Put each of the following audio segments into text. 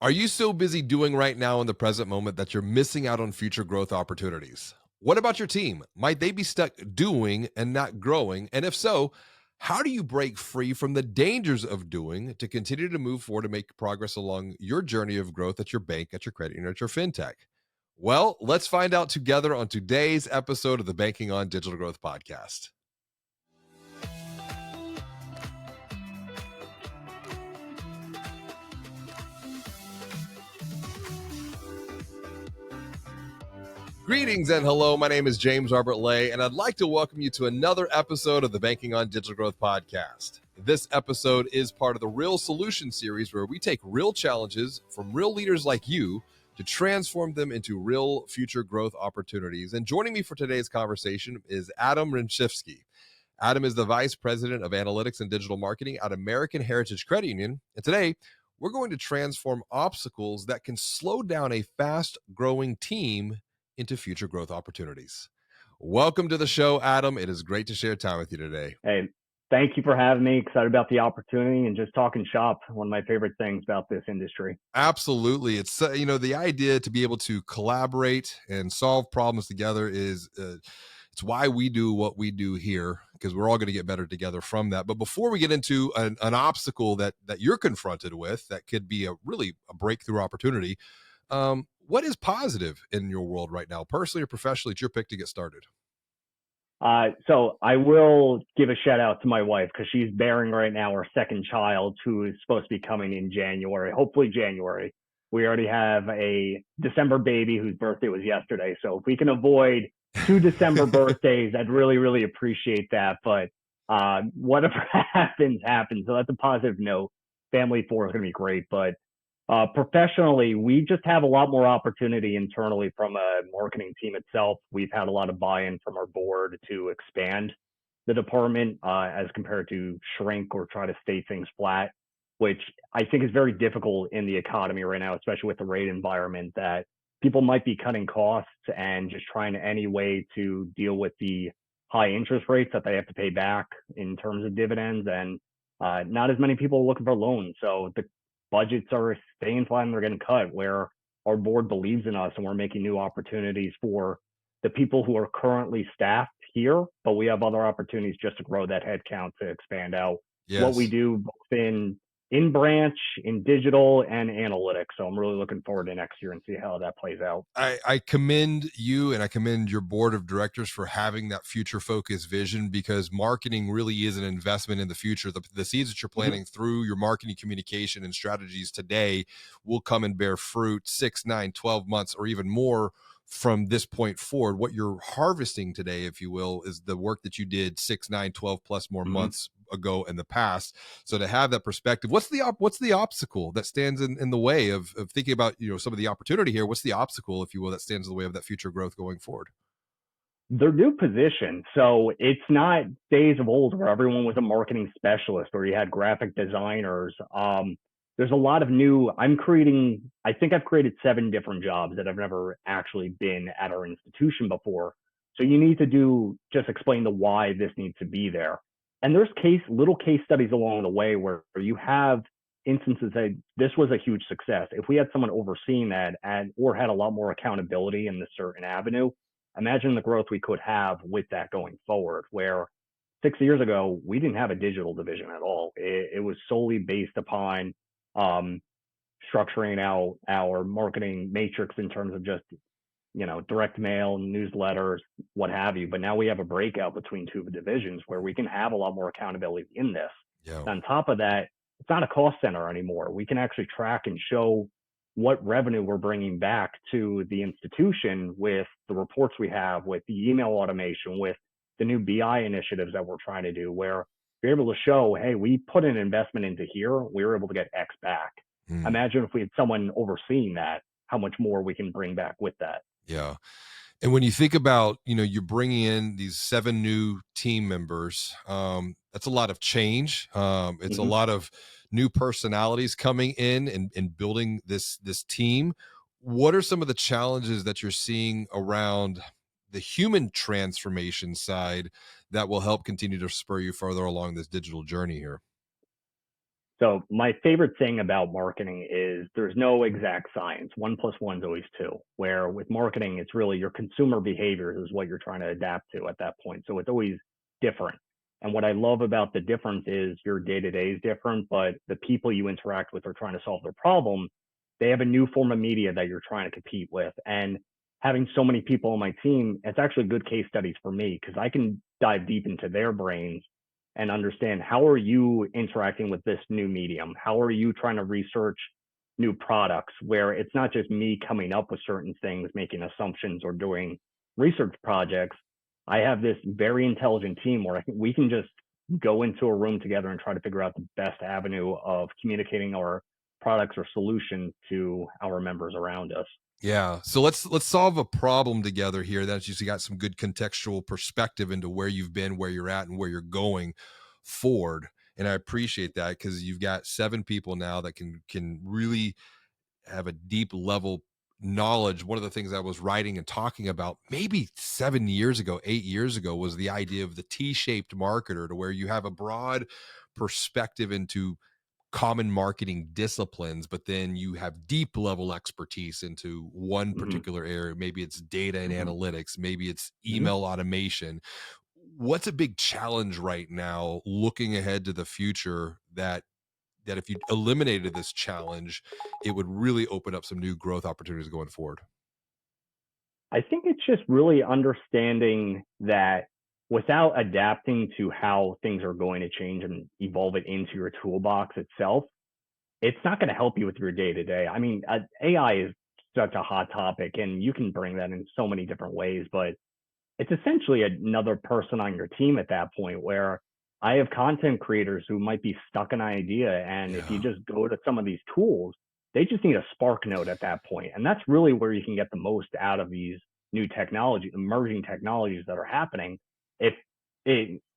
Are you so busy doing right now in the present moment that you're missing out on future growth opportunities? What about your team? Might they be stuck doing and not growing? And if so, how do you break free from the dangers of doing to continue to move forward and make progress along your journey of growth at your bank, at your credit union, at your fintech? Well, let's find out together on today's episode of the Banking on Digital Growth podcast. Greetings and hello. My name is James Robert Lay, and I'd like to welcome you to another episode of the Banking on Digital Growth podcast. This episode is part of the Real Solution series, where we take real challenges from real leaders like you to transform them into real future growth opportunities. And joining me for today's conversation is Adam Remshifski. Adam is the Vice President of Analytics and Digital Marketing at American Heritage Credit Union. And today, we're going to transform obstacles that can slow down a fast-growing team into future growth opportunities. Welcome to the show, Adam. It is great to share time with you today. Hey, thank you for having me. Excited about the opportunity and just talking shop. One of my favorite things about this industry. Absolutely. It's, the idea to be able to collaborate and solve problems together is, it's why we do what we do here, because we're all going to get better together from that. But before we get into an obstacle that you're confronted with, that could be a breakthrough opportunity, what is positive in your world right now, personally or professionally? It's your pick to get started. So I will give a shout out to my wife because she's bearing right now our second child, who is supposed to be coming in January, hopefully January. We already have a December baby whose birthday was yesterday. So if we can avoid 2 December birthdays, I'd really, really appreciate that. But whatever happens. So that's a positive note. Family 4 is going to be great. But professionally, we just have a lot more opportunity internally from a marketing team itself. We've had a lot of buy-in from our board to expand the department as compared to shrink or try to stay things flat, which I think is very difficult in the economy right now, especially with the rate environment, that people might be cutting costs and just trying any way to deal with the high interest rates that they have to pay back in terms of dividends. And not as many people are looking for loans. So the budgets are staying flat and they're getting cut, where our board believes in us and we're making new opportunities for the people who are currently staffed here, but we have other opportunities just to grow that headcount to expand out what we do both in branch, in digital, and analytics. So I'm really looking forward to next year and see how that plays out. I commend you and I commend your board of directors for having that future focused vision, because marketing really is an investment in the future. The seeds that you're planting through your marketing communication and strategies today will come and bear fruit 6, 9, 12 months or even more from this point forward. What you're harvesting today, if you will, is the work that you did 6, 9, 12 plus more months ago in the past. So to have that perspective, what's the obstacle that stands in the way of thinking about, some of the opportunity here? What's the obstacle, if you will, that stands in the way of that future growth going forward? Their new position. So it's not days of old where everyone was a marketing specialist or you had graphic designers. There's a lot of new, I think I've created 7 different jobs that I've never actually been at our institution before. So you need to just explain the why this needs to be there. And there's little case studies along the way where you have instances that this was a huge success. If we had someone overseeing that or had a lot more accountability in this certain avenue, imagine the growth we could have with that going forward, where 6 years ago, we didn't have a digital division at all. It was solely based upon structuring out our marketing matrix in terms of just, direct mail, newsletters, what have you. But now we have a breakout between 2 divisions where we can have a lot more accountability in this. Yeah. On top of that, it's not a cost center anymore. We can actually track and show what revenue we're bringing back to the institution with the reports we have, with the email automation, with the new BI initiatives that we're trying to do, where you're able to show, hey, we put an investment into here, we were able to get X back. Imagine if we had someone overseeing that, how much more we can bring back with that. Yeah. And when you think about, you're bringing in these 7 new team members, that's a lot of change. It's a lot of new personalities coming in and building this team. What are some of the challenges that you're seeing around the human transformation side that will help continue to spur you further along this digital journey here? So my favorite thing about marketing is there's no exact science. 1 + 1 is always two. Where with marketing, it's really your consumer behaviors is what you're trying to adapt to at that point. So it's always different. And what I love about the difference is your day to day is different, but the people you interact with are trying to solve their problem. They have a new form of media that you're trying to compete with. And having so many people on my team, it's actually good case studies for me because I can dive deep into their brains and understand how are you interacting with this new medium? How are you trying to research new products where it's not just me coming up with certain things, making assumptions or doing research projects. I have this very intelligent team where we can just go into a room together and try to figure out the best avenue of communicating our products or solutions to our members around us. Yeah. So let's solve a problem together here. That's just you got some good contextual perspective into where you've been, where you're at, and where you're going forward. And I appreciate that because you've got 7 people now that can really have a deep level knowledge. One of the things I was writing and talking about maybe 7 years ago, 8 years ago, was the idea of the T-shaped marketer, to where you have a broad perspective into common marketing disciplines, but then you have deep level expertise into one Mm-hmm, particular area. Maybe it's data and mm-hmm, analytics, maybe it's mm-hmm. email automation. What's a big challenge right now looking ahead to the future that if you eliminated this challenge, it would really open up some new growth opportunities going forward? I think it's just really understanding that without adapting to how things are going to change and evolve it into your toolbox itself, it's not going to help you with your day to day. I mean, AI is such a hot topic and you can bring that in so many different ways, but it's essentially another person on your team at that point where I have content creators who might be stuck in an idea. And if you Yeah. just go to some of these tools, they just need a spark note at that point. And that's really where you can get the most out of these new technology, emerging technologies that are happening. If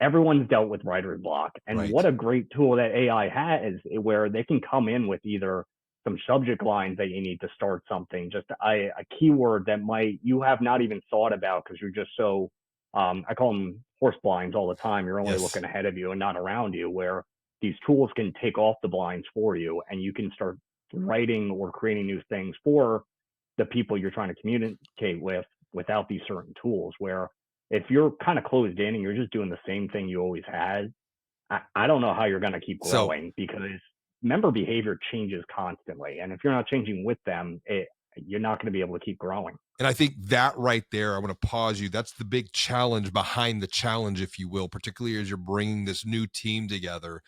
everyone's dealt with writer's block, and Right. what a great tool that AI has where they can come in with either some subject lines that you need to start something, just a keyword that might you have not even thought about because you're just so I call them horse blinds all the time. You're only Yes. looking ahead of you and not around you. Where these tools can take off the blinds for you, and you can start writing or creating new things for the people you're trying to communicate with without these certain tools. Where if you're kind of closed in and you're just doing the same thing you always had, I don't know how you're going to keep So, growing because member behavior changes constantly. And if you're not changing with them, you're not going to be able to keep growing. and I think that right there, I want to pause you. That's the big challenge behind the challenge, if you will, particularly as you're bringing this new team together,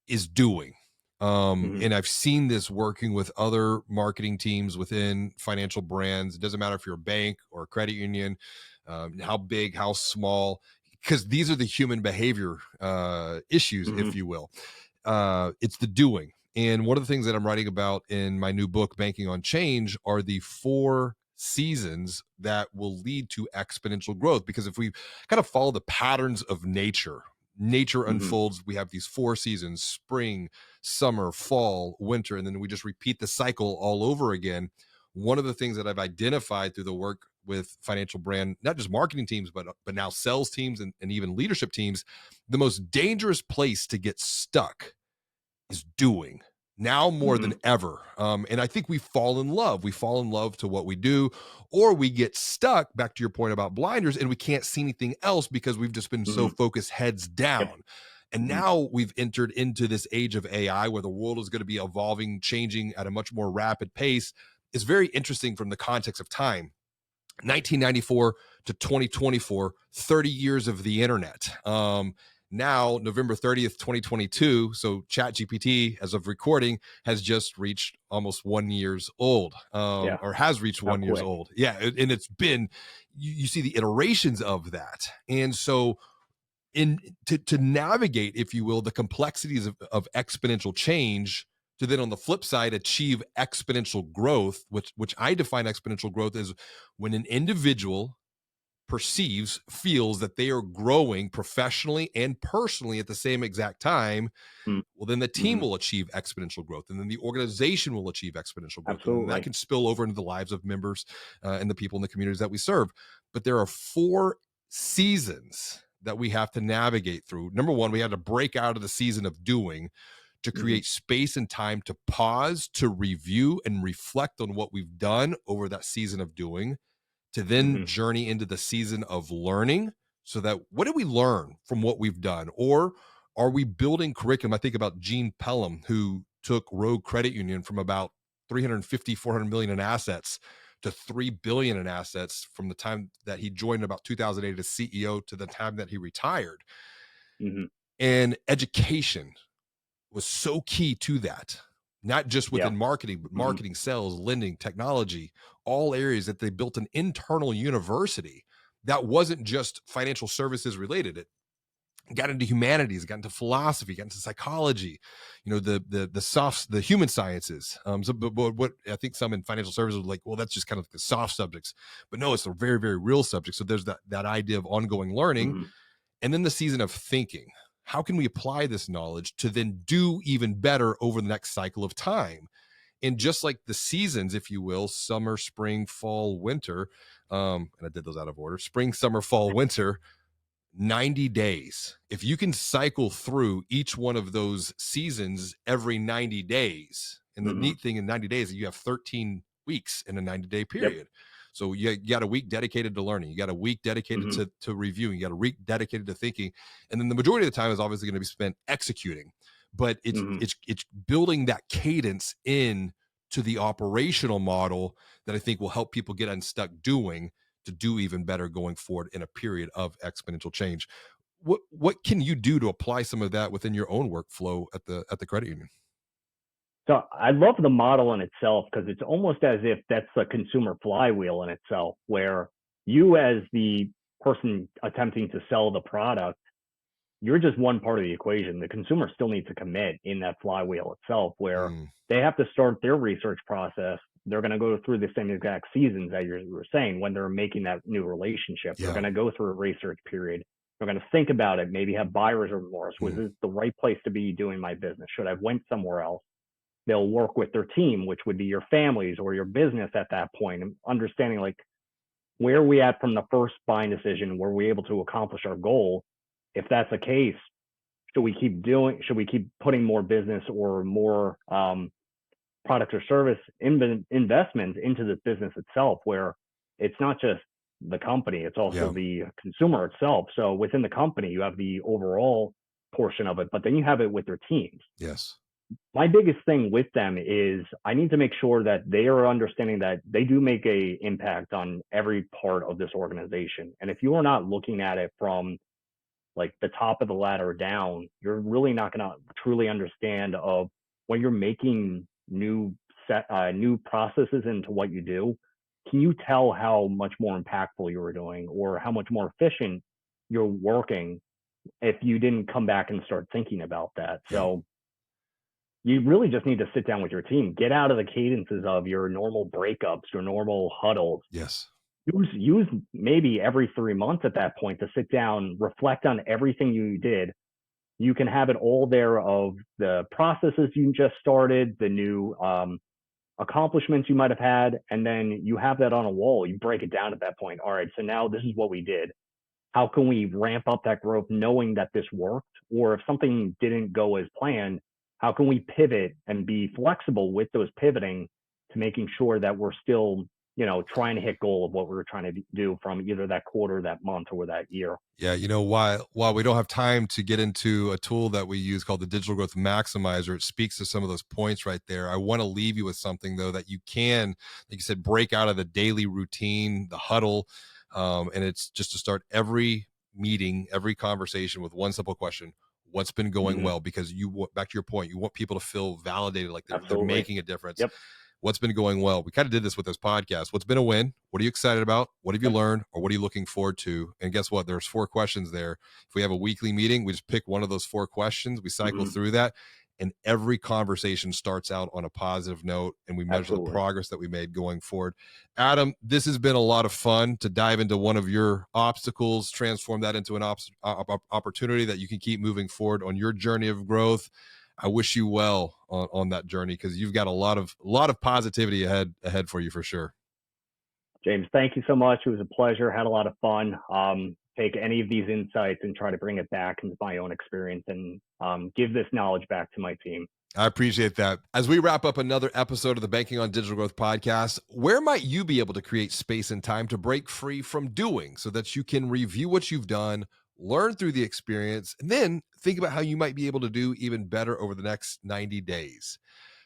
is doing. Mm-hmm, And I've seen this working with other marketing teams within financial brands. It doesn't matter if you're a bank or a credit union, how big, how small, because these are the human behavior issues, mm-hmm, if you will. It's the doing. And one of the things that I'm writing about in my new book, Banking on Change, are the 4 seasons that will lead to exponential growth. Because if we kind of follow the patterns of nature, nature mm-hmm, unfolds. We have these 4 seasons: spring, summer, fall, winter, and then we just repeat the cycle all over again. One of the things that I've identified through the work with financial brand, not just marketing teams, but now sales teams and even leadership teams, the most dangerous place to get stuck is doing, now more mm-hmm, than ever. And I think we fall in love. We fall in love to what we do, or we get stuck, back to your point about blinders, and we can't see anything else because we've just been so mm-hmm. focused heads Yep. down. And Mm-hmm, now we've entered into this age of AI where the world is going to be evolving, changing at a much more rapid pace. It's very interesting from the context of time. 1994 to 2024, 30 years of the internet. Now, November 30th, 2022, so ChatGPT, as of recording, has just reached almost 1 years old, yeah. or has reached How 1 years quick. old. Yeah, and it's been, you see the iterations of that. And so in to navigate, if you will, the complexities of exponential change, to then on the flip side achieve exponential growth, which I define exponential growth as when an individual perceives, feels that they are growing professionally and personally at the same exact time. Well, then the team Mm-hmm. will achieve exponential growth, and then the organization will achieve exponential growth, and then that Absolutely. can spill over into the lives of members and the people in the communities that we serve. But there are 4 seasons that we have to navigate through. Number one, we had to break out of the season of doing to Mm-hmm. create space and time to pause, to review and reflect on what we've done over that season of doing, to then Mm-hmm. journey into the season of learning. So that what did we learn from what we've done? Or are we building curriculum? I think about Gene Pelham, who took Rogue Credit Union from about 350, 400 million in assets to 3 billion in assets from the time that he joined about 2008 as CEO to the time that he retired. Mm-hmm. And education was so key to that, not just Yeah. within marketing, but Mm-hmm. marketing, sales, lending, technology, all areas that they built an internal university that wasn't just financial services related. It got into humanities, got into philosophy, got into psychology, the human sciences. But what I think some in financial services are like, well, that's just kind of the soft subjects, but no, it's the very, very real subject. So there's that idea of ongoing learning. Mm-hmm. And then the season of thinking. How can we apply this knowledge to then do even better over the next cycle of time? And just like the seasons, if you will, summer, spring, fall, winter, and I did those out of order, spring, summer, fall, winter, 90 days. If you can cycle through each one of those seasons every 90 days, and the Mm-hmm. neat thing in 90 days is you have 13 weeks in a 90-day Yep. period. So you got a week dedicated to learning. You got a week dedicated Mm-hmm. to reviewing. You got a week dedicated to thinking. And then the majority of the time is obviously going to be spent executing. But it's Mm-hmm. it's building that cadence in to the operational model that I think will help people get unstuck doing to do even better going forward in a period of exponential change. What can you do to apply some of that within your own workflow at the credit union? So I love the model in itself because it's almost as if that's a consumer flywheel in itself, where you, as the person attempting to sell the product, you're just one part of the equation. The consumer still needs to commit in that flywheel itself, where Mm, they have to start their research process. They're going to go through the same exact seasons that you were saying when they're making that new relationship. They're yeah. going to go through a research period. They're going to think about it, maybe have buyer's remorse. Was Mm, this the right place to be doing my business? Should I have went somewhere else? They'll work with their team, which would be your families or your business at that point, and understanding like where are we at from the first buying decision, were we able to accomplish our goal? If that's the case, should we keep putting more business or more product or service investments into the business itself, where it's not just the company, it's also yeah. the consumer itself. So within the company, you have the overall portion of it, but then you have it with their teams. Yes. My biggest thing with them is I need to make sure that they are understanding that they do make a impact on every part of this organization. And if you are not looking at it from like the top of the ladder down, you're really not going to truly understand of when you're making new processes into what you do. Can you tell how much more impactful you were doing or how much more efficient you're working if you didn't come back and start thinking about that? Yeah. So you really just need to sit down with your team, get out of the cadences of your normal breakups, your normal huddles. Yes. Use maybe every 3 months at that point to sit down, reflect on everything you did. You can have it all there of the processes you just started, the new accomplishments you might have had, and then you have that on a wall. You break it down at that point. All right, so now this is what we did. How can we ramp up that growth knowing that this worked? Or if something didn't go as planned, how can we pivot and be flexible with those pivoting to making sure that we're still, trying to hit goal of what we were trying to do from either that quarter, that month, or that year. Yeah, while we don't have time to get into a tool that we use called the Digital Growth Maximizer, it speaks to some of those points right there. I want to leave you with something though that you can, like you said, break out of the daily routine, the huddle, and it's just to start every meeting, every conversation with one simple question: what's been going Mm-hmm. well? Because back to your point, you want people to feel validated, like they're Absolutely. making a difference. Yep. What's been going well? We kind of did this with this podcast. What's been a win? What are you excited about? What have you Yep. learned? Or what are you looking forward to? And guess what? There's 4 questions there. If we have a weekly meeting, we just pick one of those 4 questions. We cycle Mm-hmm. through that. And every conversation starts out on a positive note, and we measure the Absolutely. progress that we made going forward. Adam, this has been a lot of fun to dive into one of your obstacles, transform that into an opportunity that you can keep moving forward on your journey of growth. I wish you well on that journey because you've got a lot of positivity ahead for you for sure. James, thank you so much. It was a pleasure. Had a lot of fun. take any of these insights and try to bring it back into my own experience and give this knowledge back to my team. I appreciate that. As we wrap up another episode of the Banking on Digital Growth podcast, where might you be able to create space and time to break free from doing so that you can review what you've done, learn through the experience, and then think about how you might be able to do even better over the next 90 days?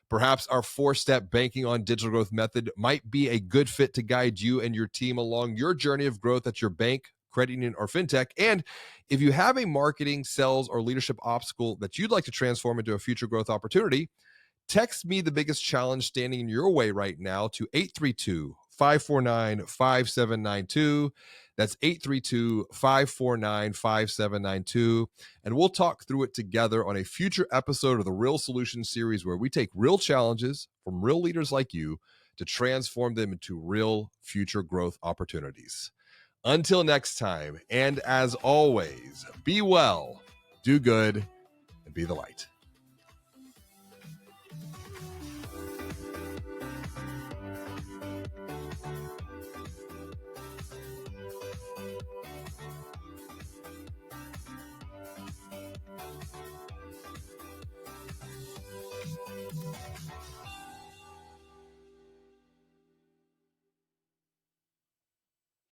Perhaps our 4-step banking on digital growth method might be a good fit to guide you and your team along your journey of growth at your bank, credit union, or fintech. And if you have a marketing, sales, or leadership obstacle that you'd like to transform into a future growth opportunity, text me the biggest challenge standing in your way right now to 832-549-5792. That's 832-549-5792. And we'll talk through it together on a future episode of the Real Solutions series, where we take real challenges from real leaders like you to transform them into real future growth opportunities. Until next time, and as always, be well, do good, and be the light.